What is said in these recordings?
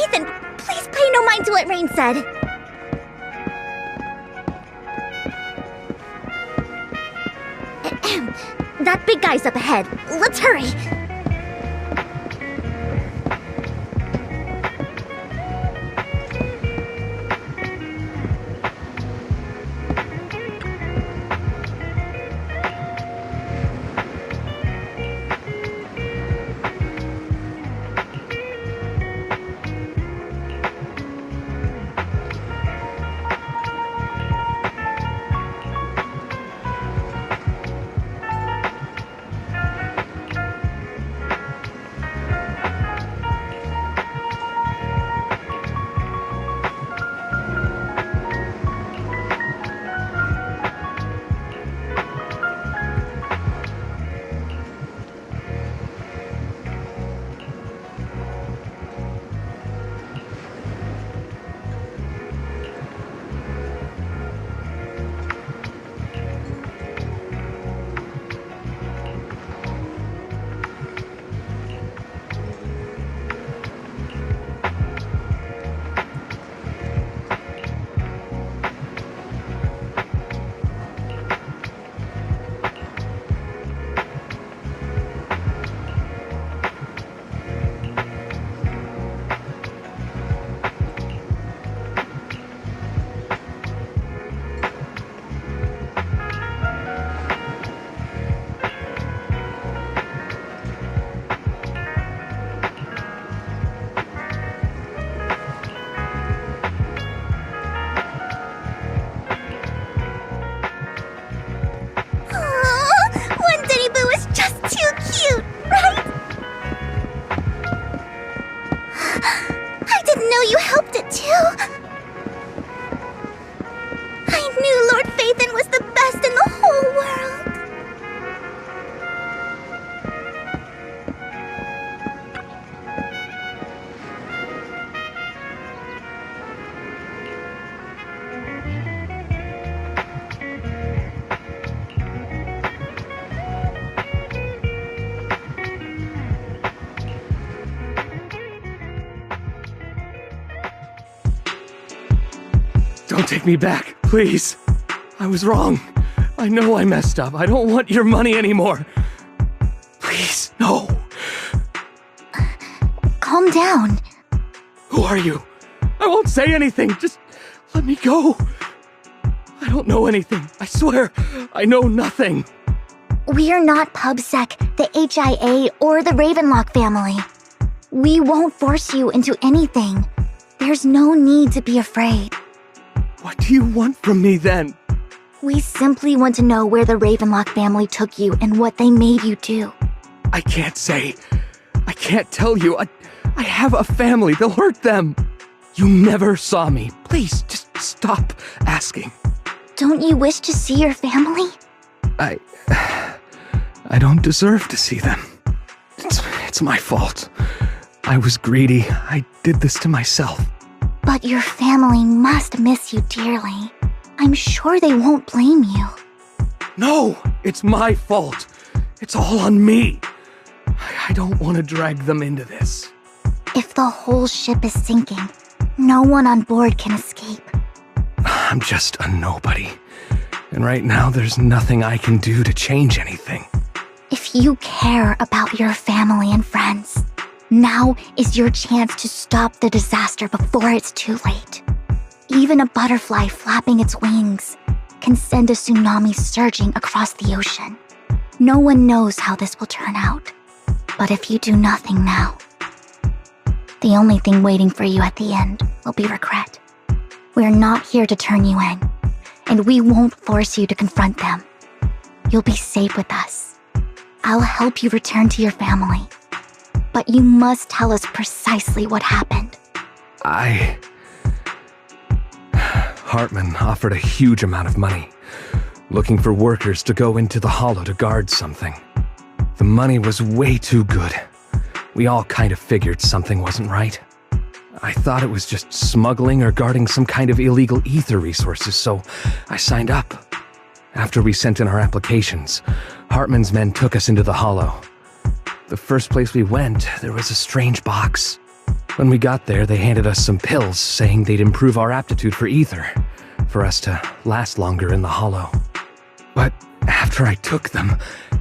Phaethon, please pay no mind to what Rain said. That big guy's up ahead. Let's hurry. Don't take me back, please. I was wrong. I know I messed up. I don't want your money anymore. Please, no. Calm down. Who are you? I won't say anything. Just let me go. I don't know anything. I swear, I know nothing. We're not PubSec, the HIA, or the Ravenlock family. We won't force you into anything. There's no need to be afraid. What do you want from me then? We simply want to know where the Ravenlock family took you and what they made you do. I can't say. I can't tell you. I have a family. They'll hurt them. You never saw me. Please, just stop asking. Don't you wish to see your family? I don't deserve to see them. It's my fault. I was greedy. I did this to myself. But your family must miss you dearly. I'm sure they won't blame you. No, it's my fault. It's all on me. I don't want to drag them into this. If the whole ship is sinking, no one on board can escape. I'm just a nobody. And right now, there's nothing I can do to change anything. If you care about your family and friends, now is your chance to stop the disaster before it's too late. Even a butterfly flapping its wings can send a tsunami surging across the ocean. No one knows how this will turn out. But if you do nothing now, the only thing waiting for you at the end will be regret. We're not here to turn you in, and we won't force you to confront them. You'll be safe with us. I'll help you return to your family. But you must tell us precisely what happened. Hartman offered a huge amount of money, looking for workers to go into the hollow to guard something. The money was way too good. We all kind of figured something wasn't right. I thought it was just smuggling or guarding some kind of illegal ether resources, so I signed up. After we sent in our applications, Hartman's men took us into the hollow. The first place we went, there was a strange box. When we got there, they handed us some pills, saying they'd improve our aptitude for ether, for us to last longer in the hollow. But after I took them,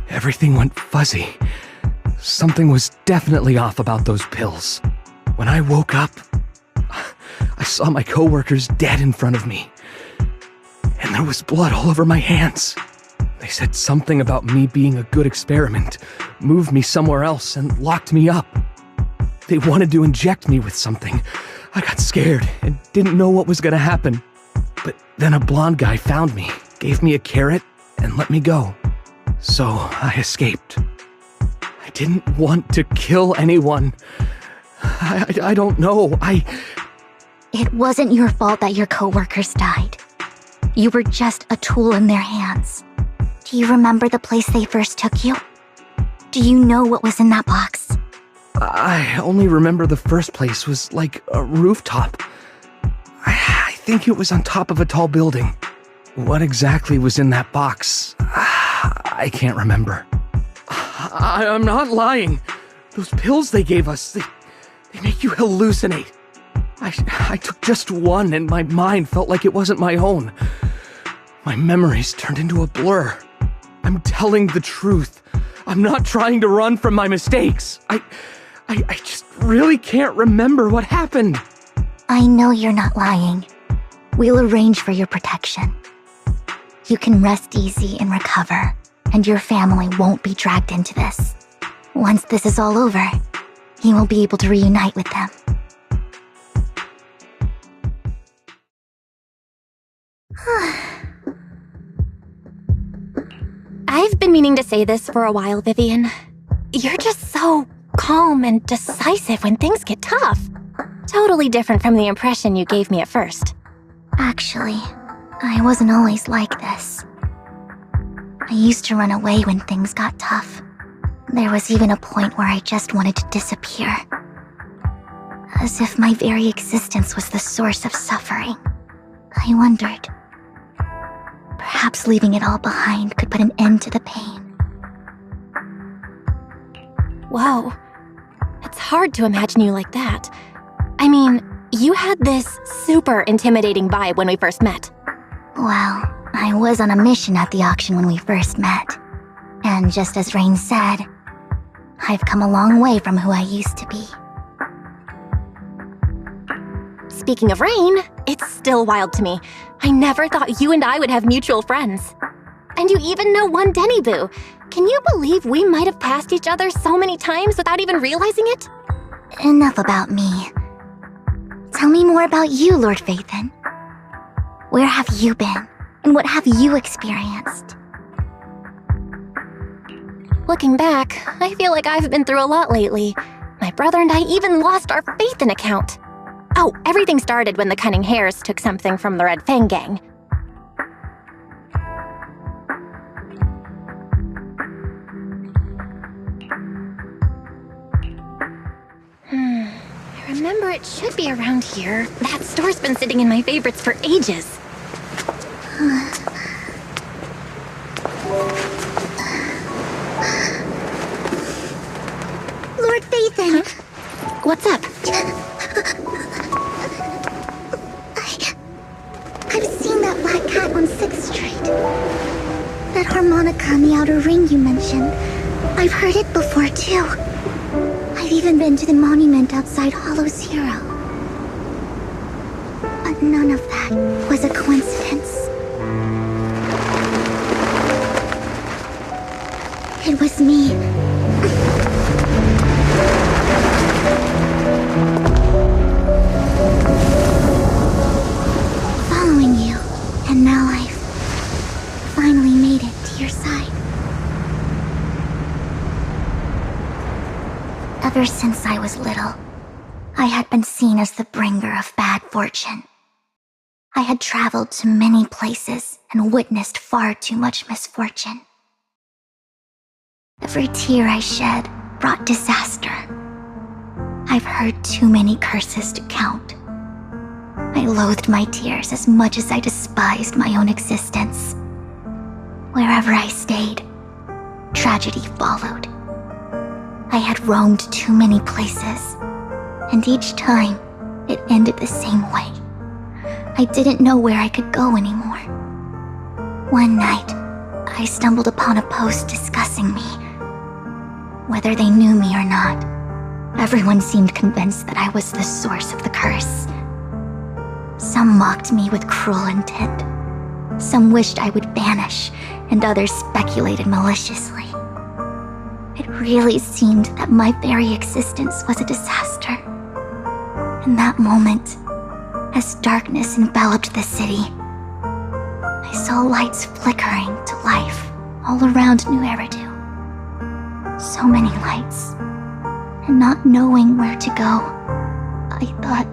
everything went fuzzy. Something was definitely off about those pills. When I woke up, I saw my coworkers dead in front of me. And there was blood all over my hands. They said something about me being a good experiment, moved me somewhere else, and locked me up. They wanted to inject me with something. I got scared and didn't know what was gonna happen. But then a blonde guy found me, gave me a carrot, and let me go. So I escaped. I didn't want to kill anyone. I don't know. It wasn't your fault that your coworkers died. You were just a tool in their hands. Do you remember the place they first took you? Do you know what was in that box? I only remember the first place was like a rooftop. I think it was on top of a tall building. What exactly was in that box? I can't remember. I'm not lying. Those pills they gave us, they make you hallucinate. I took just one and my mind felt like it wasn't my own. My memories turned into a blur. I'm telling the truth. I'm not trying to run from my mistakes. I just really can't remember what happened. I know you're not lying. We'll arrange for your protection. You can rest easy and recover, and your family won't be dragged into this. Once this is all over, you will be able to reunite with them. I've been meaning to say this for a while, Vivian. You're just so calm and decisive when things get tough. Totally different from the impression you gave me at first. Actually, I wasn't always like this. I used to run away when things got tough. There was even a point where I just wanted to disappear. As if my very existence was the source of suffering. I wondered. Perhaps leaving it all behind could put an end to the pain. Whoa. It's hard to imagine you like that. I mean, you had this super intimidating vibe when we first met. Well, I was on a mission at the auction when we first met. And just as Rain said, I've come a long way from who I used to be. Speaking of Rain, it's still wild to me. I never thought you and I would have mutual friends. And you even know one Denny Boo. Can you believe we might have passed each other so many times without even realizing it? Enough about me. Tell me more about you, Lord Phaethon. Where have you been, and what have you experienced? Looking back, I feel like I've been through a lot lately. My brother and I even lost our Phaethon account. Oh, everything started when the Cunning Hares took something from the Red Fang gang. I remember it should be around here. That store's been sitting in my favorites for ages. Lord Phaethon! Huh? What's up? I've seen that black cat on 6th Street. That harmonica in the outer ring you mentioned. I've heard it before, too. I've even been to the monument outside Hollow Zero. But none of that was a coincidence. It was me. Following you, and now I've finally made it to your side. Ever since I was little, I had been seen as the bringer of bad fortune. I had traveled to many places and witnessed far too much misfortune. Every tear I shed brought disaster. I've heard too many curses to count. I loathed my tears as much as I despised my own existence. Wherever I stayed, tragedy followed. I had roamed too many places, and and each time, it ended the same way. I didn't know where I could go anymore. One night, I stumbled upon a post discussing me. Whether they knew me or not, everyone seemed convinced that I was the source of the curse. Some mocked me with cruel intent. Some wished I would vanish, and others speculated maliciously. It really seemed that my very existence was a disaster. In that moment, as darkness enveloped the city, I saw lights flickering to life all around New Eridu. So many lights, and not knowing where to go, I thought,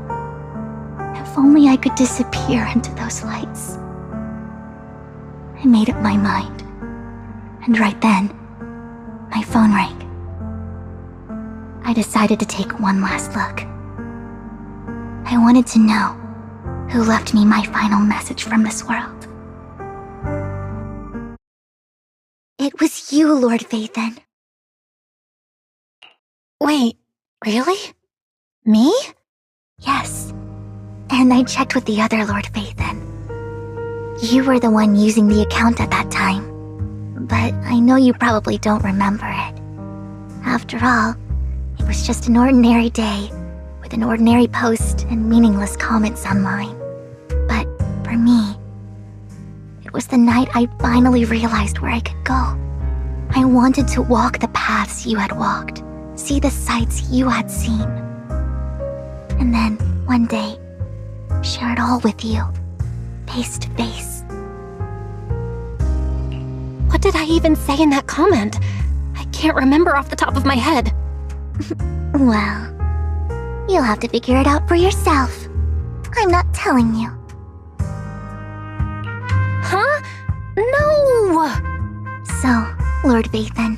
if only I could disappear into those lights. I made up my mind, and right then, my phone rang. I decided to take one last look. I wanted to know who left me my final message from this world. It was you, Lord Phaethon. Wait, really? Me? Yes. And I checked with the other Lord Phaethon. You were the one using the account at that time. But I know you probably don't remember it. After all, it was just an ordinary day, with an ordinary post and meaningless comments online. But for me, it was the night I finally realized where I could go. I wanted to walk the paths you had walked, see the sights you had seen. And then, one day, share it all with you, face to face. What did I even say in that comment? I can't remember off the top of my head. Well, you'll have to figure it out for yourself. I'm not telling you. Huh? No! So, Lord Phaethon,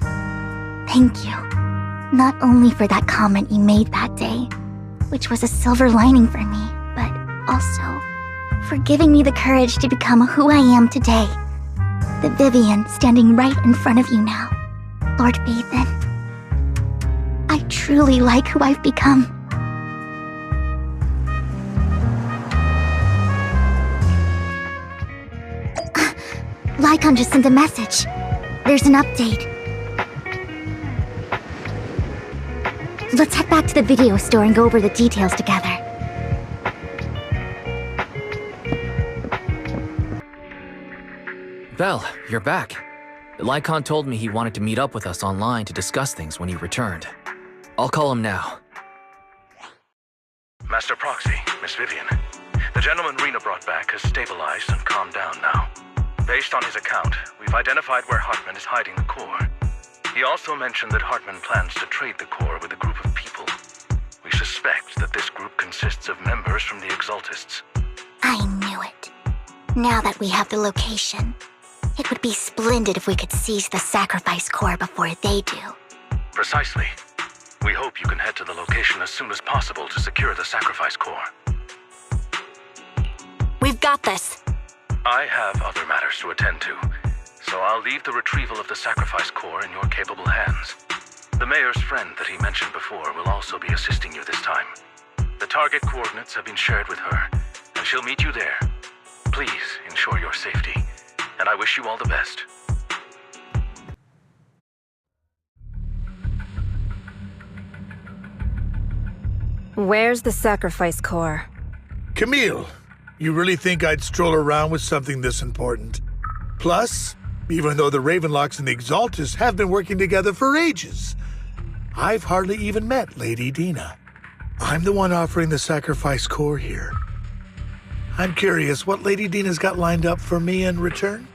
thank you. Not only for that comment you made that day, which was a silver lining for me, but also for giving me the courage to become who I am today. The Vivian standing right in front of you now, Lord Phaethon. I truly like who I've become. Lycon just sent a message. There's an update. Let's head back to the video store and go over the details together. Vel, you're back. Lycon told me he wanted to meet up with us online to discuss things when he returned. I'll call him now. Master Proxy, Miss Vivian. The gentleman Rena brought back has stabilized and calmed down now. Based on his account, we've identified where Hartman is hiding the core. He also mentioned that Hartman plans to trade the core with a group of people. We suspect that this group consists of members from the Exaltists. I knew it. Now that we have the location, it would be splendid if we could seize the sacrifice core before they do. Precisely. We hope you can head to the location as soon as possible to secure the sacrifice core. We've got this. I have other matters to attend to, so I'll leave the retrieval of the sacrifice core in your capable hands. The mayor's friend that he mentioned before will also be assisting you this time. The target coordinates have been shared with her, and she'll meet you there. Please ensure your safety, and I wish you all the best. Where's the sacrifice core? Camille, you really think I'd stroll around with something this important? Plus, even though the Ravenlocks and the Exaltists have been working together for ages, I've hardly even met Lady Dina. I'm the one offering the sacrifice core here. I'm curious what Lady Dina's got lined up for me in return?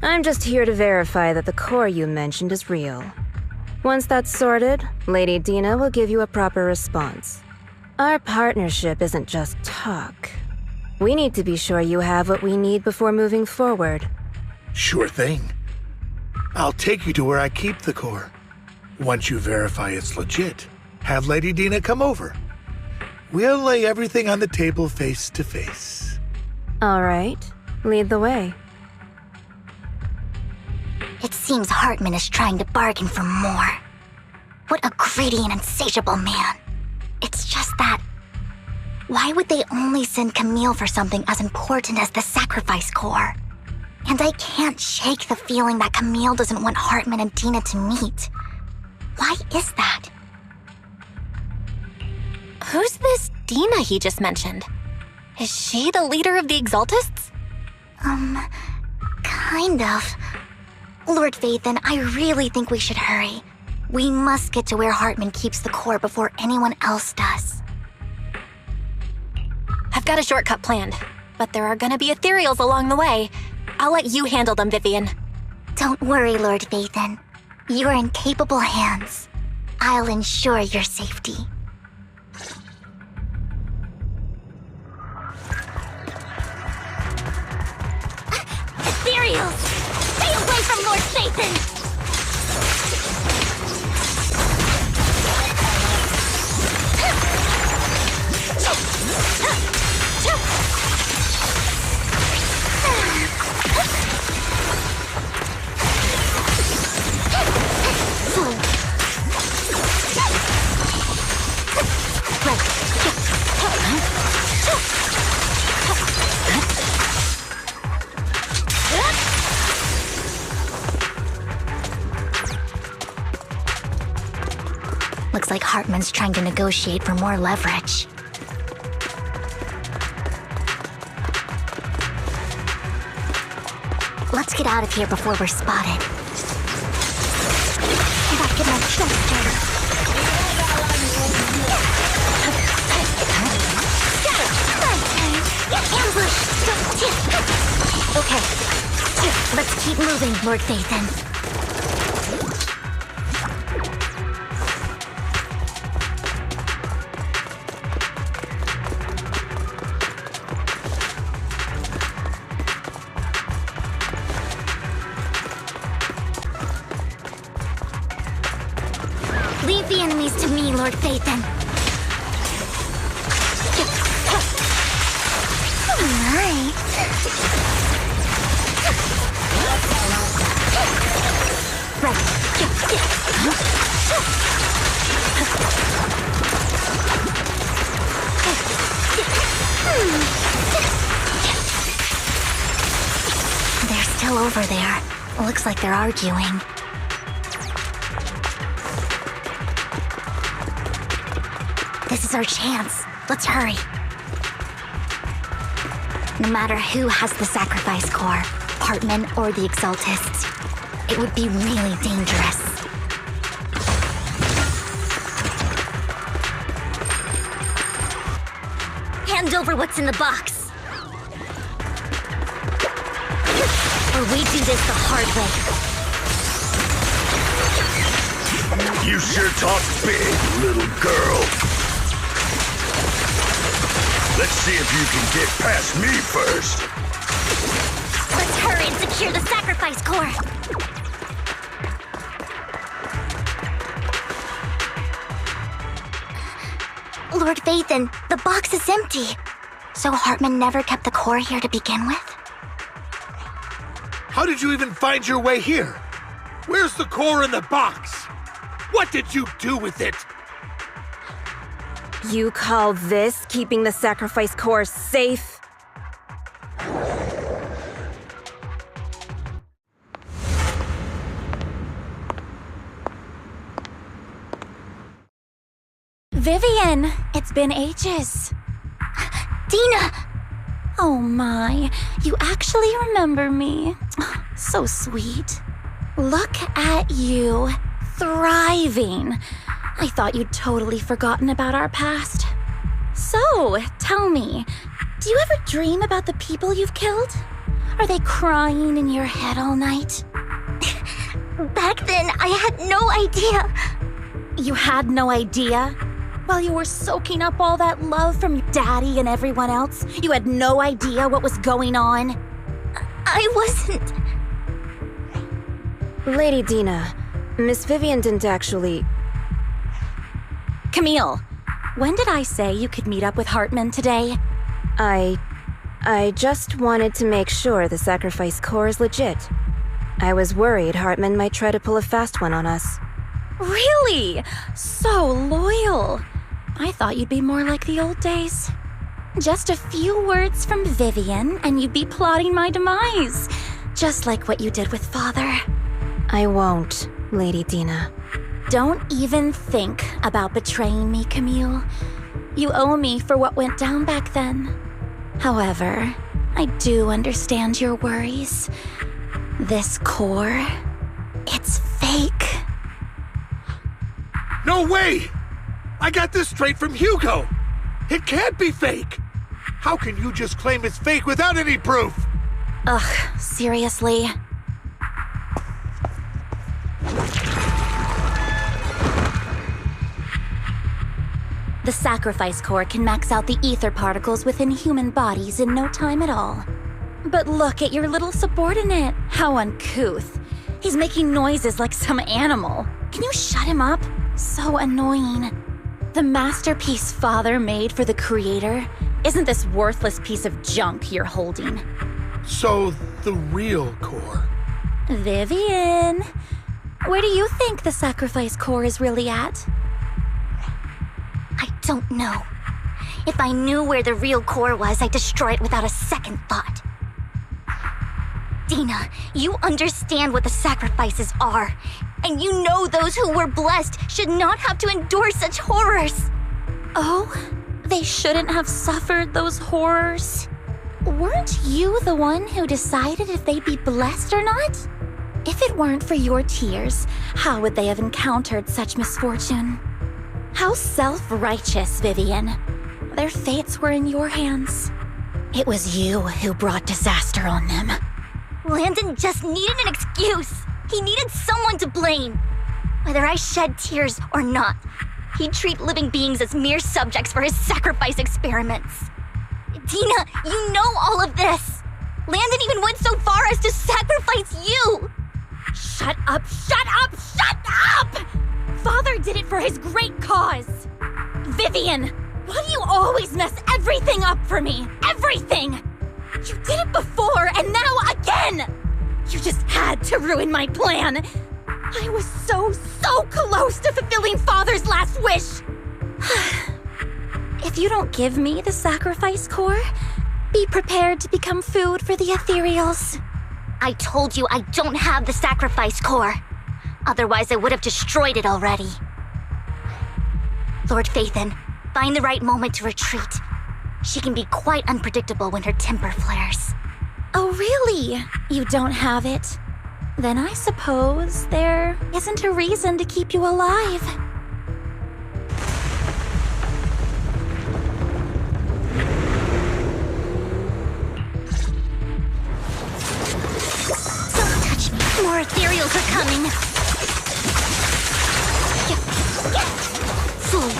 I'm just here to verify that the core you mentioned is real. Once that's sorted, Lady Dina will give you a proper response. Our partnership isn't just talk. We need to be sure you have what we need before moving forward. Sure thing. I'll take you to where I keep the core. Once you verify it's legit, have Lady Dina come over. We'll lay everything on the table face to face. All right, lead the way. It seems Hartman is trying to bargain for more. What a greedy and insatiable man. It's just that Why would they only send Camille for something as important as the sacrifice core? And I can't shake the feeling that Camille doesn't want Hartman and Dina to meet. Why is that? Who's this Dina he just mentioned? Is she the leader of the Exaltists? Kind of. Lord Vathan, I really think we should hurry. We must get to where Hartman keeps the core before anyone else does. I've got a shortcut planned, but there are gonna be ethereals along the way. I'll let you handle them, Vivian. Don't worry, Lord Vathan. You're in capable hands. I'll ensure your safety. Ethereals! Stay away from Lord Vathan! Looks like Hartman's trying to negotiate for more leverage. Let's get out of here before we're spotted. I gotta get my chest straight. Ambush! Okay. Let's keep moving, Lord Vathan. Leave the enemies to me, Lord Vathan. Oh my. They're still over there. Looks like they're arguing. This is our chance. Let's hurry. No matter who has the sacrifice core, Hartman or the Exaltists, it would be really dangerous. Hand over what's in the box. Or we do this the hard way. You sure talk big, little girl. Let's see if you can get past me first. Let's hurry and secure the sacrifice core. Lord Vathan, the box is empty. So Hartman never kept the core here to begin with? How did you even find your way here? Where's the core in the box? What did you do with it? You call this keeping the sacrifice core safe? Vivian, it's been ages. Dina! Oh my, you actually remember me. So sweet. Look at you, thriving. I thought you'd totally forgotten about our past. So, tell me, do you ever dream about the people you've killed? Are they crying in your head all night? Back then, I had no idea. You had no idea? While you were soaking up all that love from your daddy and everyone else, you had no idea what was going on? I wasn't... Lady Dina, Miss Vivian didn't actually... Camille, when did I say you could meet up with Hartman today? I just wanted to make sure the sacrifice core is legit. I was worried Hartman might try to pull a fast one on us. Really? So loyal. I thought you'd be more like the old days. Just a few words from Vivian, and you'd be plotting my demise. Just like what you did with Father. I won't, Lady Dina. Don't even think about betraying me, Camille. You owe me for what went down back then. However, I do understand your worries. This core, it's fake. No way! I got this straight from Hugo! It can't be fake! How can you just claim it's fake without any proof? Ugh, seriously? The sacrifice core can max out the ether particles within human bodies in no time at all. But look at your little subordinate. How uncouth. He's making noises like some animal. Can you shut him up? So annoying. The masterpiece Father made for the Creator isn't this worthless piece of junk you're holding. So, the real core. Vivian, where do you think the sacrifice core is really at? I don't know. If I knew where the real core was, I'd destroy it without a second thought. Dina, you understand what the sacrifices are. And you know those who were blessed should not have to endure such horrors. Oh, they shouldn't have suffered those horrors. Weren't you the one who decided if they'd be blessed or not? If it weren't for your tears, how would they have encountered such misfortune? How self-righteous, Vivian. Their fates were in your hands. It was you who brought disaster on them. Landon just needed an excuse. He needed someone to blame. Whether I shed tears or not, he'd treat living beings as mere subjects for his sacrifice experiments. Dina, you know all of this. Landon even went so far as to sacrifice you. Shut up, shut up, shut up! Father did it for his great cause. Vivian, why do you always mess everything up for me? Everything! You did it before, and now again! You just had to ruin my plan. I was so close to fulfilling Father's last wish. If you don't give me the sacrifice core, be prepared to become food for the ethereals. I told you I don't have the sacrifice core. Otherwise, I would have destroyed it already. Lord Phaethon, find the right moment to retreat. She can be quite unpredictable when her temper flares. Oh, really? You don't have it? Then I suppose there isn't a reason to keep you alive. Don't touch me. More ethereals are coming. Fool.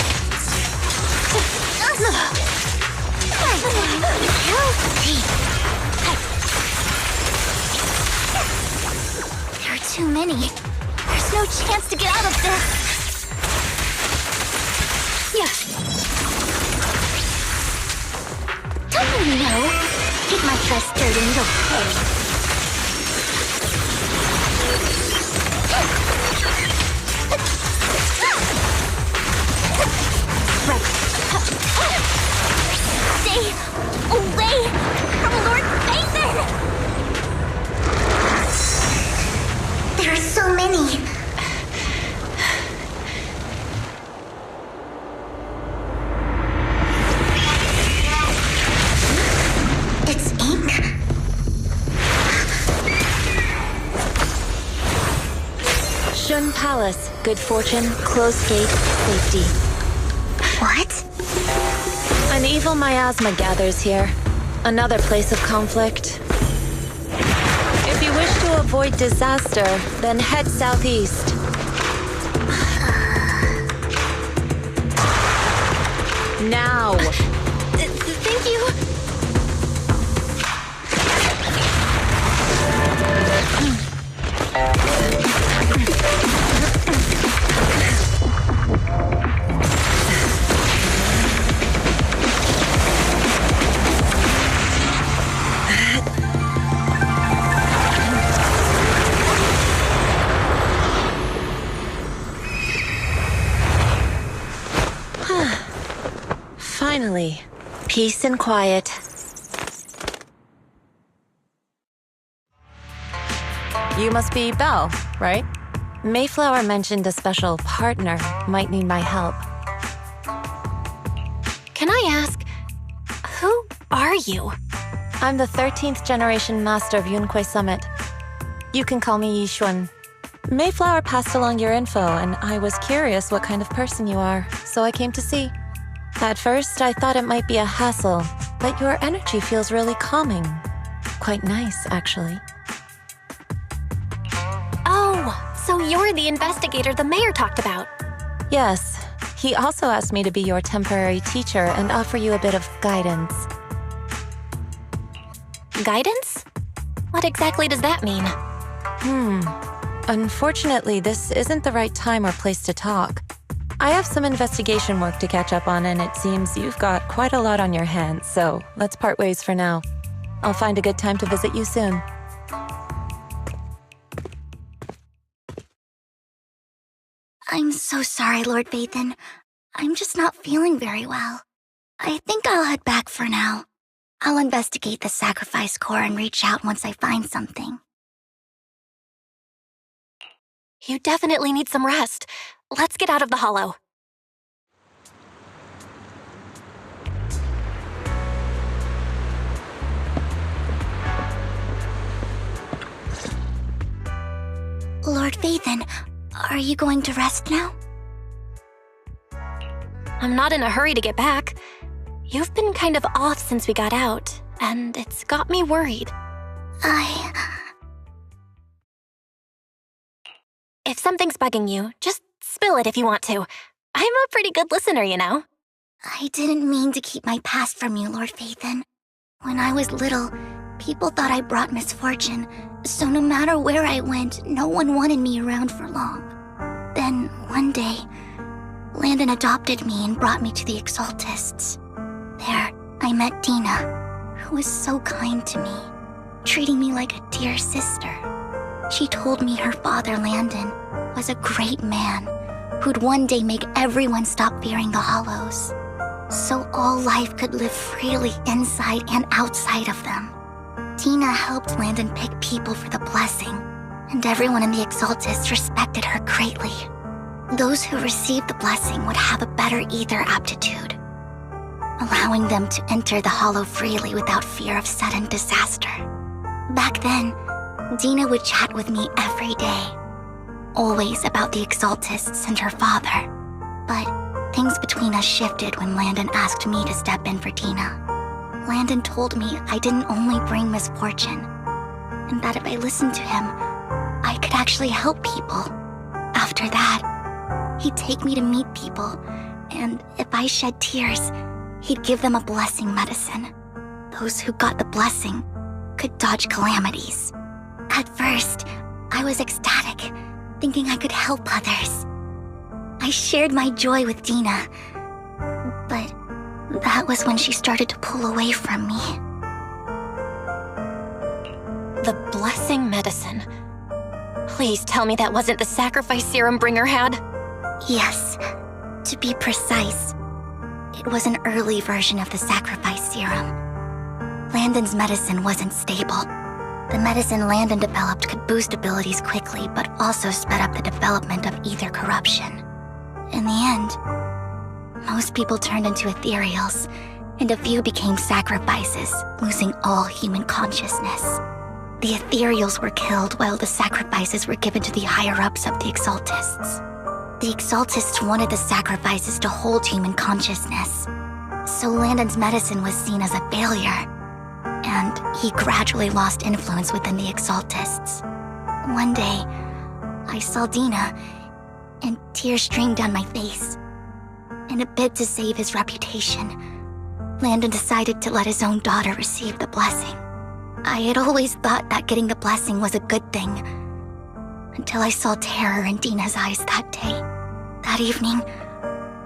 There are too many. There's no chance to get out of this. Yeah. Don't you know? Keep my dress dirty and you'll pay. Stay away from Lord Phaethon! There are so many. It's ink. Shun Palace, good fortune, closed gate, safety. What? An evil miasma gathers here. Another place of conflict. If you wish to avoid disaster, then head southeast. Now! Thank you. Finally. Peace and quiet. You must be Belle, right? Mayflower mentioned a special partner might need my help. Can I ask, who are you? I'm the 13th generation master of Yunque Summit. You can call me Yixuan. Mayflower passed along your info, and I was curious what kind of person you are, so I came to see. At first, I thought it might be a hassle, but your energy feels really calming. Quite nice, actually. Oh, so you're the investigator the mayor talked about. Yes. He also asked me to be your temporary teacher and offer you a bit of guidance. Guidance? What exactly does that mean? Unfortunately, this isn't the right time or place to talk. I have some investigation work to catch up on, and it seems you've got quite a lot on your hands, so let's part ways for now. I'll find a good time to visit you soon. I'm so sorry, Lord Vathan. I'm just not feeling very well. I think I'll head back for now. I'll investigate the sacrifice core and reach out once I find something. You definitely need some rest. Let's get out of the hollow. Lord Vathan, are you going to rest now? I'm not in a hurry to get back. You've been kind of off since we got out, and it's got me worried. If something's bugging you, just spill it if you want to. I'm a pretty good listener, you know. I didn't mean to keep my past from you, Lord Vathan. When I was little, people thought I brought misfortune, so no matter where I went, no one wanted me around for long. Then, one day, Landon adopted me and brought me to the Exaltists. There, I met Dina, who was so kind to me, treating me like a dear sister. She told me her father, Landon, was a great man who'd one day make everyone stop fearing the Hollows, so all life could live freely inside and outside of them. Dina helped Landon pick people for the blessing, and everyone in the Exaltists respected her greatly. Those who received the blessing would have a better ether aptitude, allowing them to enter the Hollow freely without fear of sudden disaster. Back then, Dina would chat with me every day, always about the Exaltists and her father. But things between us shifted when Landon asked me to step in for Dina. Landon told me I didn't only bring misfortune, and that if I listened to him, I could actually help people. After that, he'd take me to meet people, and if I shed tears, he'd give them a blessing medicine. Those who got the blessing could dodge calamities. At first, I was ecstatic, thinking I could help others. I shared my joy with Dina, but that was when she started to pull away from me. The blessing medicine. Please tell me that wasn't the sacrifice serum Bringer had. Yes, to be precise, it was an early version of the sacrifice serum. Landon's medicine wasn't stable. The medicine Landon developed could boost abilities quickly, but also sped up the development of ether corruption. In the end, most people turned into ethereals, and a few became sacrifices, losing all human consciousness. The ethereals were killed while the sacrifices were given to the higher-ups of the Exaltists. The Exaltists wanted the sacrifices to hold human consciousness, so Landon's medicine was seen as a failure, and he gradually lost influence within the Exaltists. One day, I saw Dina, and tears streamed down my face. In a bid to save his reputation, Landon decided to let his own daughter receive the blessing. I had always thought that getting the blessing was a good thing, until I saw terror in Dina's eyes that day. That evening,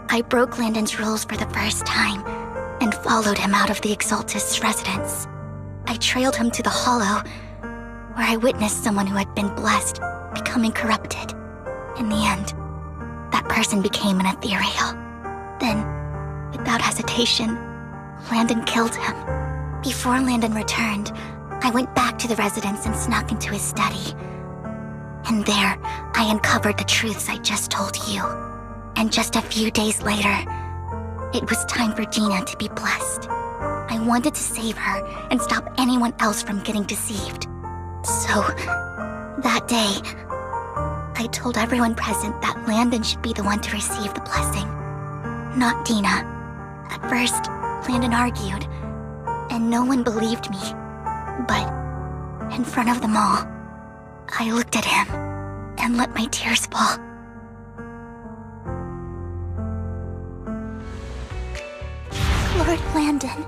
I broke Landon's rules for the first time and followed him out of the Exaltist's residence. I trailed him to the Hollow, where I witnessed someone who had been blessed becoming corrupted. In the end, that person became an ethereal. Then, without hesitation, Landon killed him. Before Landon returned, I went back to the residence and snuck into his study. And there, I uncovered the truths I just told you. And just a few days later, it was time for Dina to be blessed. I wanted to save her and stop anyone else from getting deceived. So, that day, I told everyone present that Landon should be the one to receive the blessing, not Dina. At first, Landon argued, and no one believed me. But, in front of them all, I looked at him and let my tears fall. Lord Landon,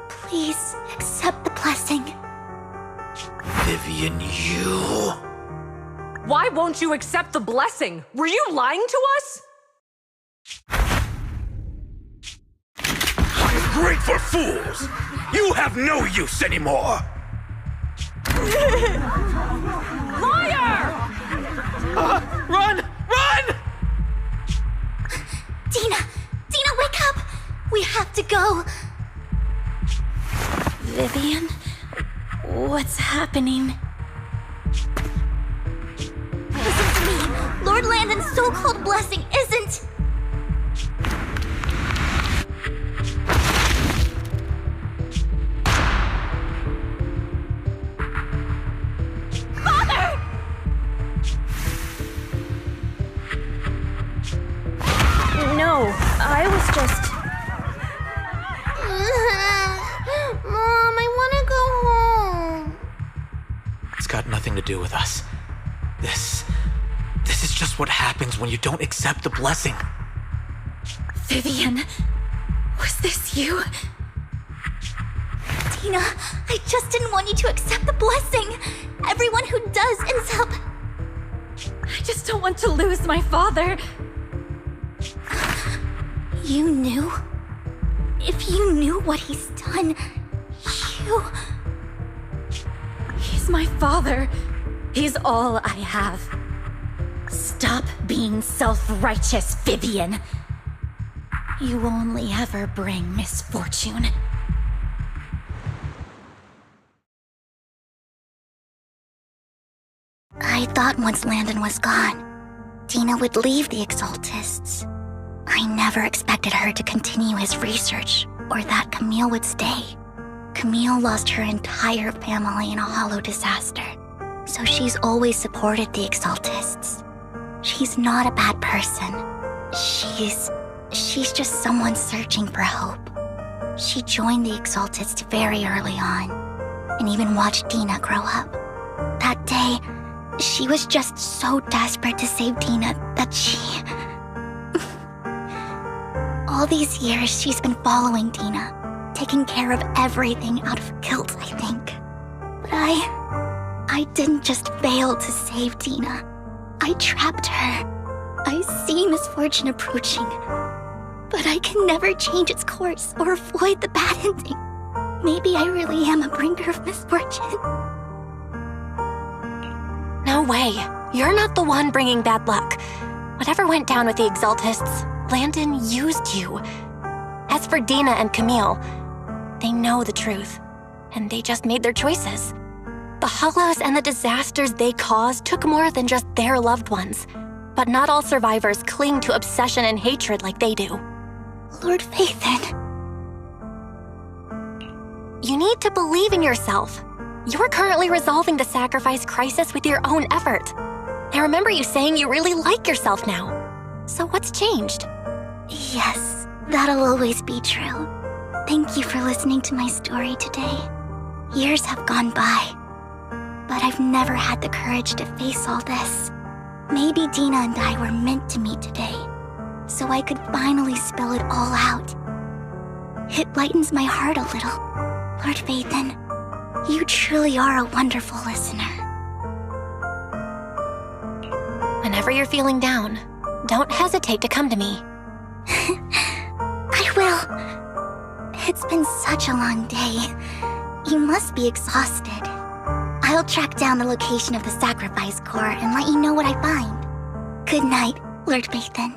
please accept the blessing. Vivian, you... Why won't you accept the blessing? Were you lying to us? Ungrateful fools! You have no use anymore! Liar! Run! Run! Dina! Dina, wake up! We have to go! Vivian, what's happening? Listen to me! Lord Landon's so-called blessing isn't... Father! No, I was just... Mom, I want to go home. It's got nothing to do with us. This is just what happens when you don't accept the blessing. Vivian, was this you? Dina, I just didn't want you to accept the blessing. Everyone who does ends up... I just don't want to lose my father. You knew? If you knew what he's done, you... He's my father. He's all I have. Stop being self-righteous, Vivian. You only ever bring misfortune. I thought once Landon was gone, Dina would leave the Exaltists. I never expected her to continue his research, or that Camille would stay. Camille lost her entire family in a hollow disaster, so she's always supported the Exaltists. She's not a bad person. She's just someone searching for hope. She joined the Exaltists very early on, and even watched Dina grow up. That day, she was just so desperate to save Dina that she... All these years, she's been following Dina, taking care of everything out of guilt, I think. But I didn't just fail to save Dina. I trapped her. I see misfortune approaching, but I can never change its course or avoid the bad ending. Maybe I really am a bringer of misfortune. No way. You're not the one bringing bad luck. Whatever went down with the Exaltists, Landon used you. As for Dina and Camille, they know the truth, and they just made their choices. The hollows and the disasters they caused took more than just their loved ones. But not all survivors cling to obsession and hatred like they do. Lord Phaethon. You need to believe in yourself. You're currently resolving the sacrifice crisis with your own effort. I remember you saying you really like yourself now. So what's changed? Yes, that'll always be true. Thank you for listening to my story today. Years have gone by, but I've never had the courage to face all this. Maybe Dina and I were meant to meet today, so I could finally spill it all out. It lightens my heart a little. Lord Phaethon, you truly are a wonderful listener. Whenever you're feeling down, don't hesitate to come to me. I will. It's been such a long day. You must be exhausted. I'll track down the location of the sacrifice core and let you know what I find. Good night, Lord Phaethon.